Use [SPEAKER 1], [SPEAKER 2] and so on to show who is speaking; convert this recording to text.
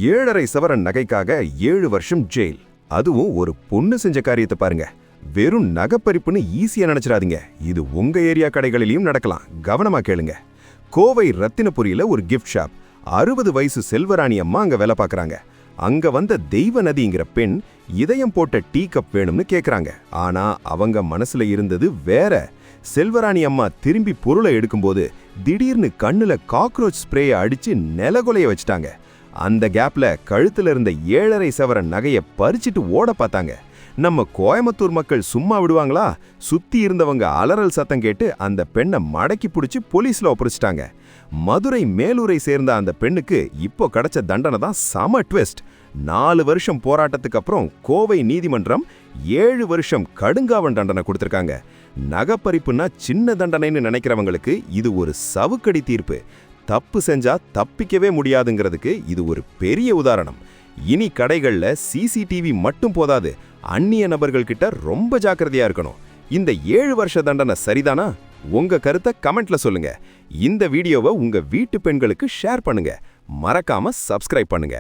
[SPEAKER 1] 7.5 சவரன் நகைக்காக 7 வருஷம் ஜெயில். அதுவும் ஒரு பொண்ணு செஞ்ச காரியத்தை பாருங்க. வெறும் நகைப்பறிப்புன்னு ஈஸியா நினைச்சிடாதீங்க. இது உங்க ஏரியா கடைகளிலும் நடக்கலாம். கவனமா கேளுங்க. கோவை ரத்தினபுரியில ஒரு கிஃப்ட் ஷாப். 60 வயசு செல்வராணி அம்மா அங்க வேலை பார்க்கறாங்க. அங்க வந்த தெய்வநதிங்கிற பெண் இதயம் போட்ட டீ கப் வேணும்னு கேக்குறாங்க. ஆனா அவங்க மனசுல இருந்தது வேற. செல்வராணி அம்மா திரும்பி பொருளை எடுக்கும்போது திடீர்னு கண்ணுல காக்ரோச் ஸ்ப்ரேயை அடிச்சு நிலகொலைய வச்சுட்டாங்க. அந்த கேப்ல கழுத்துல இருந்த 7.5 சவரன் நகையை பறிச்சிட்டு ஓட பார்த்தாங்க. நம்ம கோயம்புத்தூர் மக்கள் சும்மா விடுவாங்களா? சுத்தி இருந்தவங்க அலறல் சத்தம் கேட்டு அந்த பெண்ணை மடக்கி பிடிச்சி போலீஸ்ல ஒப்படைச்சிட்டாங்க. மதுரை மேலூரை சேர்ந்த அந்த பெண்ணுக்கு இப்போ கிடைச்ச தண்டனை தான் செம ட்விஸ்ட். 4 வருஷம் போராட்டத்துக்கு அப்புறம் கோவை நீதிமன்றம் 7 வருஷம் கடுங்காவல் தண்டனை கொடுத்திருக்காங்க. நகைப்பறிப்புன்னா சின்ன தண்டனைன்னு நினைக்கிறவங்களுக்கு இது ஒரு சவுக்கடி தீர்ப்பு. தப்பு செஞ்சா தப்பிக்கவே முடியாதுங்கிறதுக்கு இது ஒரு பெரிய உதாரணம். இனி கடைகள்ல சிசிடிவி மட்டும் போதாது, அந்நிய நபர்கள் கிட்ட ரொம்ப ஜாக்கிரதையா இருக்கணும். இந்த 7 வருஷ தண்டனை சரிதானா? உங்க கருத்தை கமெண்ட்ல சொல்லுங்க. இந்த வீடியோவை உங்க வீட்டு பெண்களுக்கு ஷேர் பண்ணுங்க. மறக்காம சப்ஸ்கிரைப் பண்ணுங்க.